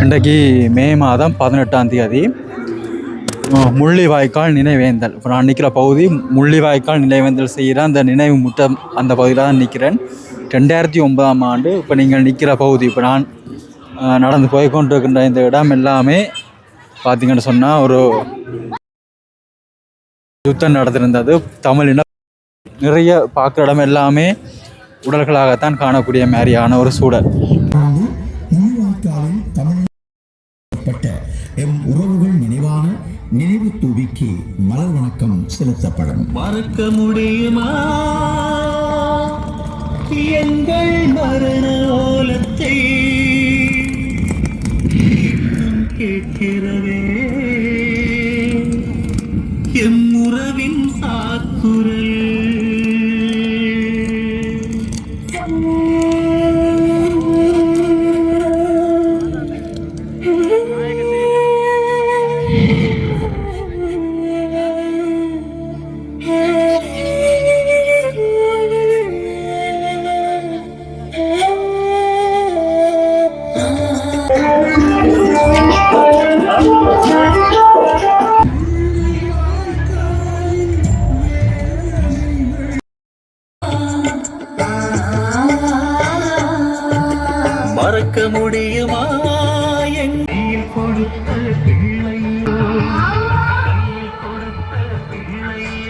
இன்றைக்கு மே மாதம் 18ஆம் தேதி முள்ளிவாய்க்கால் நினைவேந்தல். இப்போ நான் நிற்கிற பகுதி முள்ளிவாய்க்கால் நினைவேந்தல் செய்கிற அந்த நினைவு முட்டம் அந்த பகுதியில் தான் நிற்கிறேன். 2009ஆம் ஆண்டு இப்போ நீங்கள் நிற்கிற பகுதி, இப்போ நான் நடந்து போய் கொண்டிருக்கின்ற இந்த இடம் எல்லாமே பார்த்திங்கன்னு சொன்னால் ஒரு யுத்தம் நடந்திருந்தது. தமிழின நிறைய பார்க்குற இடம் எல்லாமே உடல்களாகத்தான் காணக்கூடிய மாதிரியான ஒரு சூழல். எம் உறவுகள் நினைவான நினைவு தூவிக்கு மலர் வணக்கம் செலுத்தப்படும். மறக்க முடியுமா எங்கள் மரண ஓலத்தை கேட்கிறதே எம் உறவின் சாக்குரல். மறக்க முடியுமா எங்கில் கொடுத்த பிள்ளை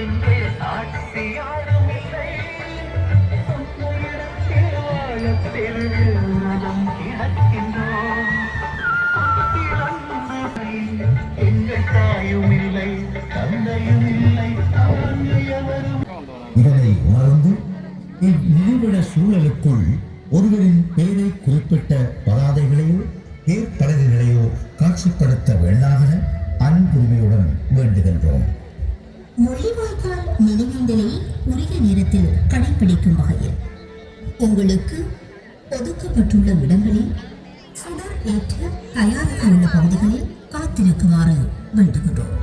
என்றே சாட்சி யாரும் இல்லை. கிடக்கின்றோம் எங்கள் தாயும் இல்லை, தந்தையும் இல்லை, இதனை உணர்ந்து இந்நிறுவன சூழலுக்குள் ஒருவரின் பெயரை குறிப்பிட்ட பதாதைகளையோ பேர்பலகைகளையோ காட்சிப்படுத்த வேண்டாம் என அன்புரிமையுடன் வேண்டுகின்றோம். முள்ளிவாய்க்கால் நினைவேந்தலை உரிய நேரத்தில் கடைபிடிக்கும் வகையில் உங்களுக்கு ஒதுக்கப்பட்டுள்ள இடங்களில் சுடர் ஏற்ற தயாராக உள்ள பகுதிகளில் காத்திருக்குமாறு வேண்டுகின்றோம்.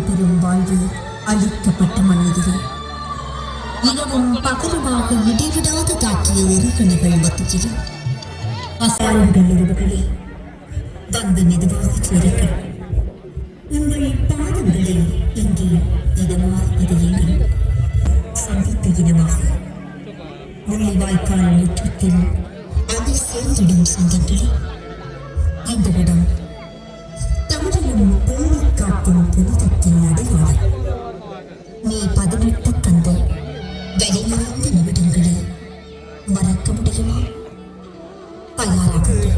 பெரும் வாழ்வு அளிக்கப்பட்ட மனிதரே, மிகவும் பகரமாக இடைவிடாது தாக்கிய எரிகணைகள் மத்தியில் அசாரங்கள் உறவுகளே வந்து மெதுவாக சேருங்கள். உங்கள் பாதங்களை இங்கே இதமாக இதையுங்கள். சந்தித்த இனமாக முள்ளிவாய்க்கால் முற்றத்தில் அதை சேர்ந்திடும் சொந்தங்களே, இந்த இடம் தமிழிலும் பேணி காக்கும் புனிதத்தின் அடையாளம். நீ 18 தந்த வெளியார்ந்த நிமிடங்களை மறக்க முடியுமா? தயாராகுங்கள்.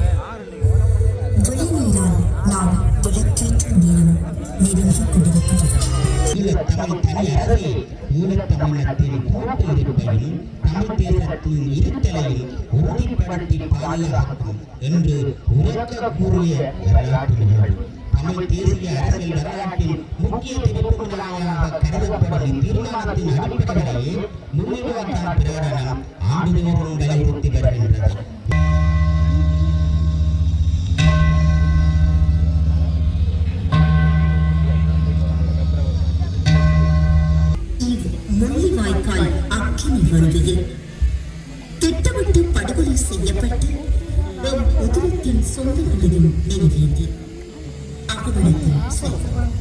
வெளிநீரால் நாம் விளக்கேற்றும் நேரம் நெருங்கிக் கொண்டிருக்கிறது. தமிழ் தனியரசே, ஈழத்தமிழத்தில் போட்டியிருப்பையில் தமிழ் தேசத்தின் இருத்தலையில் உறுதிப்படுத்தி பாதுகாக்கும் என்று உரக்க கூறிய வரலாற்றுகள் தமிழ் தேசிய அரசியல் வரலாற்றில் முக்கிய திருப்புகளாக கருதப்படும் தீர்மானத்தின் அடிப்படையிலேயே முள்ளிவாய்க்கால் பிரகடனம் ஆண்டுதோறும் வலியுறுத்தி வருகின்றது. முள்ளிவாய்க்கால் அக்கினி வருகையில் திட்டமிட்டு படுகொலை செய்யப்பட்டு நம் உதிரத்தின் சொந்தங்களையும் நிறைவேற்றி அகவடத்தில் செய்வோம்.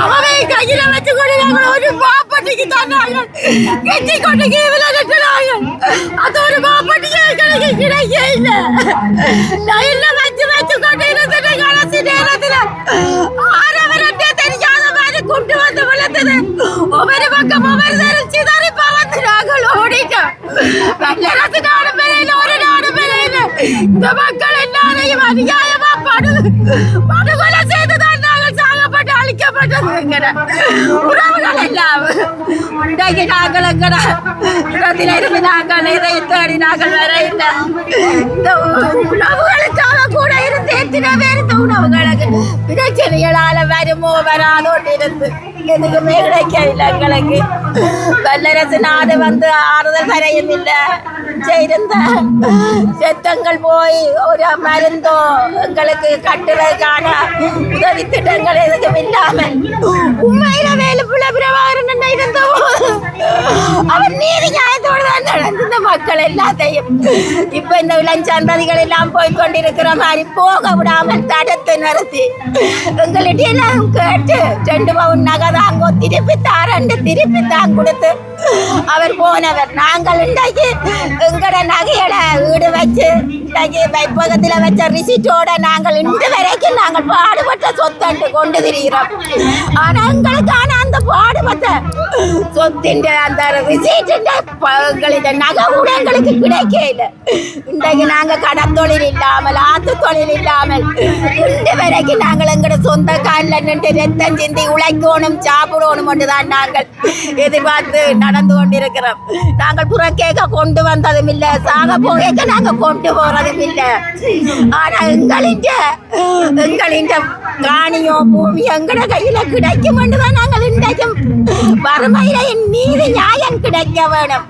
അവനെ കയ്യിലെ വെച്ചുകൊണ്ട് ഞങ്ങൾ ഒരു പാപ്പട്ടിക്ക് തന്നാങ്ങൾ കെട്ടിക്കൊണ്ട് കീവിലിട്ടനാങ്ങൾ അതൊരു പാപ്പട്ടിക്ക് കിടക്കുകയില്ല ലൈനിൽ വെച്ചുകൊണ്ടിരുന്നിട്ട് കണസിന്റെ ഇനത്തില് ആരവരെന്നെ தெரியாதவரை கொண்டு வந்து வளர்த்தது ஒவ்வொரு பக்கம் ஒவ்வொரு நேரம் சிதறி பறந்து நாங்கள் ஓடிட்டோம் வல்லரசு நாடு பெறையில் ஒரு நாடு பெறையில் இந்த மக்கள் எல்லாரையும் அநியாயமா படுகொலை செய்துதான் நாங்கள் சாகப்பட்டு அழிக்கப்பட்டது உறவுகள் எல்லாம் இன்றைக்கு நாங்கள் எங்கட இடத்தில் இருந்து நாங்கள் இதை தேடி நாங்கள் வர இல்லை இந்த உணவுகளுக்காக கூட இருந்து எத்தனை பேர் இந்த உணவுகளுக்கு பிரச்சனைகளால வருமோ வராதோட்டு இருந்து எதுக்குமே கிடைக்கவில்லை எங்களுக்கு வல்லரசு நாடு வந்து ஆறுதல் தரையும் இல்லை செய்திருந்த செத்தங்கள் போய் ஒரு மருந்தோ எங்களுக்கு கட்டுவதற்கான உதவி திட்டங்கள் எதுவும் இல்லாமல் உண்மையில வேலு பிரபாகரன் இருந்தோ அவர் நீதி நியாயத்தோடு தான் நடந்த மக்கள் எல்லாத்தையும் இப்ப இந்த இளஞ்சந்ததிகள் எல்லாம் போய்கொண்டிருக்கிற மாதிரி போக விடாமல் தடுத்து நிறுத்தி எங்கள்கிட்ட எல்லாம் கேட்டு 2 பவுன் நகை தாங்கோ திருப்பி தாரண்டு திருப்பி தான் கொடுத்து அவர் போனவர் நாங்கள் இன்றைக்கு எங்கட நகைகளை வீடு வச்சு இன்றைக்கு வைப்பகத்தில் வச்ச ரிசிட்டோட நாங்கள் இன்று வரைக்கும் நாங்கள் பாடுபட்ட சொத்தண்டு கொண்டு திரிகிறோம் ஆனா எங்களுக்கான அந்த பாடுபட்ட சொத்தின் அந்த ரிசிட்டின் நகை கூட எங்களுக்கு கிடைக்க இல்லை இன்றைக்கு நாங்க கடத்தொழில் இல்லாமல் ஆத்து தொழில் இல்லாமல் இன்று வரைக்கும் நாங்கள் எங்கட சொந்த காலில் நின்று ரத்தம் சிந்தி உழைக்கணும் சாப்பிடணும் தான் நாங்கள் எதிர்பார்த்து நடந்து கொண்டிருக்கிறோம் நாங்கள் புறக்கேக்க கொண்டு வந்ததும் இல்லை சாக போக நாங்க கொண்டு போறதும் இல்லை ஆனா எங்களின் காணியோ பூமி எங்கட கையில கிடைக்கும் தான் நாங்கள் இன்றைக்கும் வறுமையில நீதி நியாயம் கிடைக்க வேணும்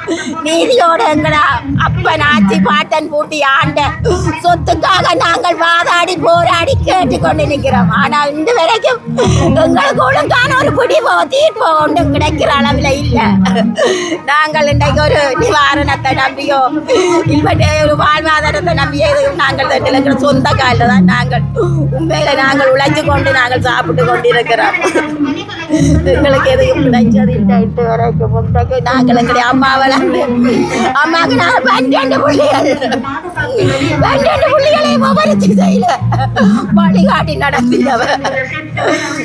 நீதியோட எங்கடா அப்பன் ஆட்சி பாட்டன் பூட்டி ஆண்ட சொத்துக்காக நாங்கள் வாதாடி போராடி கேட்டுக்கொண்டு நிற்கிறோம் ஆனால் இன்று வரைக்கும் எங்களுக்கு ஒழுங்கான ஒரு பிடிவோ தீர்ப்போ ஒன்றும் கிடைக்கிற அளவில் இல்லை நாங்கள் இன்றைக்கு ஒரு நிவாரணத்தை நம்பியோ இல்லை ஒரு வாழ்வாதாரத்தை நம்பியோ எதுவும் நாங்கள் இருக்கிற சொந்த காலில் தான் நாங்கள் உண்மையில நாங்கள் உழைச்சு கொண்டு நாங்கள் சாப்பிட்டு கொண்டிருக்கிறோம் எங்களுக்கு எதுவும் கிடைச்சது இல்லை வரைக்கும் நாங்கள் எங்களுடைய அம்மாவெல்லாம் அம்மாவுக்கு நாங்கள் 12 புள்ளிகளை ஒவ்வொரு திசையில வழிகாட்டி நடத்தினவர்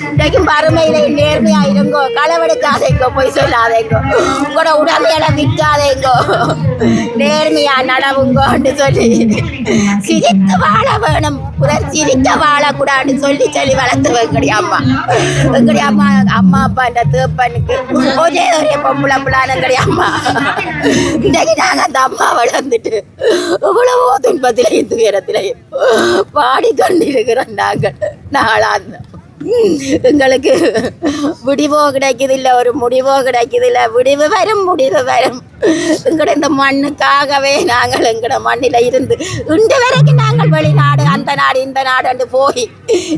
இன்றைக்கும் வறுமையில நேர்மையா இருங்கோ களவெடுக்காதேங்கோ பொய் சொல்லாதேங்கோ உங்களோட உடமையில விற்காதேங்கோ நேர்மையா நடவுங்கோன்னு சொல்லி சிரித்து வாழ வேணும் புதர் சிரிக்க வாழக்கூடாதுன்னு சொல்லி வளர்த்து எங்களுடைய அம்மா அப்பா இந்த தேப்பனுக்கு ஒரே பொம்பளை பிள்ளான எங்களுடைய அம்மா இன்றைக்கு நாங்கள் அந்த அம்மா வளர்ந்துட்டு இவ்வளவோ துன்பத்திலையும் துயரத்திலையும் பாடிக்கொண்டிருக்கிறோம் நாங்கள் நாளாந்த எங்களுக்கு விடிவோ கிடைக்குதில்லை ஒரு முடிவோ கிடைக்குதில்லை விடிவு வரும் எங்கட இந்த மண்ணுக்காகவே நாங்கள் எங்கட மண்ணில் இருந்து இன்று வரைக்கும் நாங்கள் வெளிநாடு அந்த அந்த நாடு இந்த நாடு என்று போய்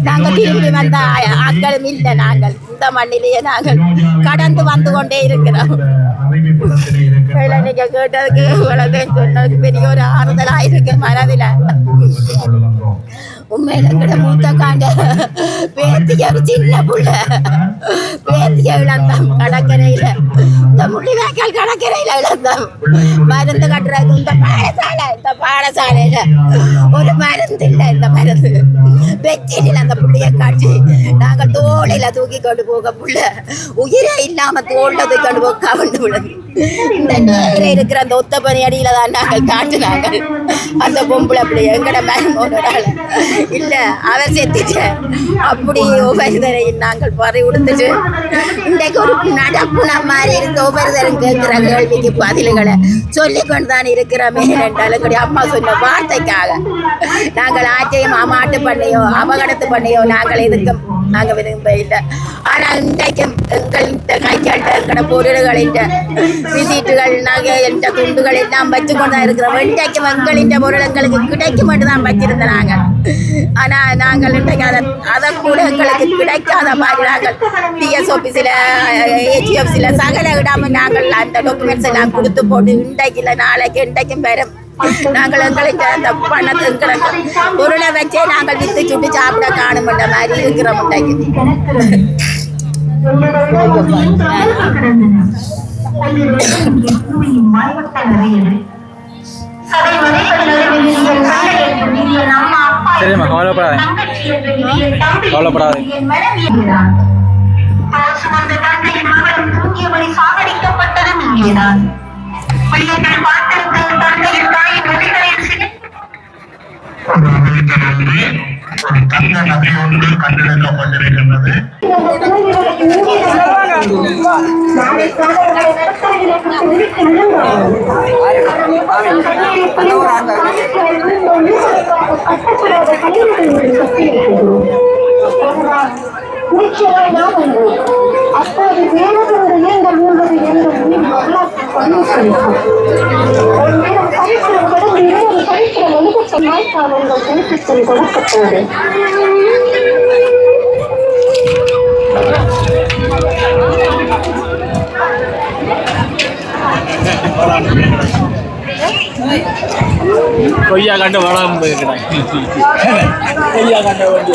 நாங்கள் திரும்பி வந்த ஆட்களும் இல்லை. நாங்கள் இந்த மண்ணிலேயே நாங்கள் கடந்து வந்து கொண்டே இருக்கிறோம். நீங்க கேட்டதுக்கு சொன்னதுக்கு பெரிய ஒரு ஆறுதலா இருக்கு மனதில். உண்மையில எங்கட மூத்தக்காண்ட பேத்திய ஒரு சின்ன புள்ள பேத்திய இழந்தோம் கடற்கரையில, இந்த முள்ளிவாய்க்கால் கடற்கரையில இழந்தோம். மருந்து கட்டுறது இந்த பாடசாலையில ஒரு மருந்து இல்லை. இந்த மருந்து வெச்சில அந்த புள்ளைய காட்சி நாங்கள் தோளில தூக்கி கொண்டு போக புள்ள உயிரே இல்லாம தோல்ல தூக்கி கொண்டு போக கவண்டு விடுது. இந்த நேர இருக்கிற அந்த ஒத்தப்பனி அடியில தான் நாங்கள் காட்டுனாங்க அந்த பொம்பளை பிள்ளைய எங்கட மருமோனோட இல்ல அவன் செத்துட்டு அப்படி ஒவ்வொருத்தரையும் நாங்கள் பறி உடுத்துட்டு இன்றைக்கு ஒரு நடப்புன மாதிரி இருக்கு. ஒவ்வொருத்தரும் கேட்கிற கேள்விக்கு பதில்களை சொல்லிக்கொண்டு தான் இருக்கிறோமே என்றாலும் கூட அம்மா சொன்ன வார்த்தைக்காக நாங்கள் ஆச்சையும் மாட்டு பண்ணையோ அபகடத்து பண்ணையோ நாங்கள் எதுக்கும் நாங்கள் விரும்ப இல்லை. ஆனால் இன்றைக்கும் எங்கள்கிட்ட கைக்காட்ட இருக்கிற பொருள்களின் விசிட்டுகள் நகை என்ற துண்டுகள் எல்லாம் வச்சு கொண்டா இருக்கிறோம். இன்றைக்கும் எங்களின் பொருள் எங்களுக்கு கிடைக்கும் என்று தான் வச்சிருந்த நாங்கள். ஆனால் நாங்கள் இன்றைக்கு அதை கூட எங்களுக்கு கிடைக்காத மாதிரி நாங்கள் டிஎஸ் ஆஃபீஸில் ஏஜிஎஃப்சியில் சகல விடாமல் நாங்கள் அந்த டாக்குமெண்ட்ஸ் எல்லாம் கொடுத்து போட்டு இன்றைக்கு இல்லை நாளைக்கு இன்றைக்கும் பெறும் நாங்கள் எங்களுக்கு அந்த பணத்தை எங்களுக்கு பொருளை வச்சே நாங்கள் வித்து சுட்டு சாப்பிட காணுமென்ற மாதிரி இருக்கிறோம். சரிம்மா, கவலைப்படாது கவலைப்படாது. சாகடிக்கப்பட்டதும் இங்கேதான். பிள்ளைகள் பார்த்திருக்க தந்தையின் தாயின் வழிகளில் ஒரு அமைச்சரொன்று ஒரு தங்க நகை ஒன்று கண்டெடுக்கப்பட்டிருக்கின்றது. அப்போது வேறொரு இயங்கள் உள்ளது என்று வரலாற்று பதிவு செய்யும். சரித்திரம் எழுத சொன்னால் அவர்கள் சரித்திரம் கொடுக்கப்பட்டது. கொய்யா கண்டு வளம் போயிருக்கிறாங்க. கொய்யா கண்ட வண்டி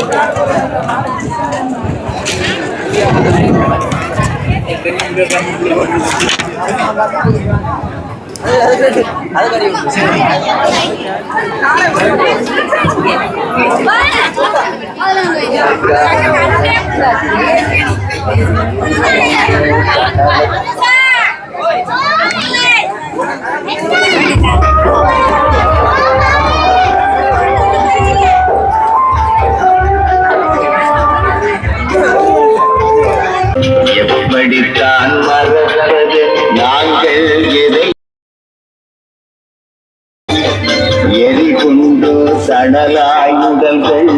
எப்படித்தான் மறப்பது நாங்கள் எதை எரிகுண்டு சடலாயுதங்கள்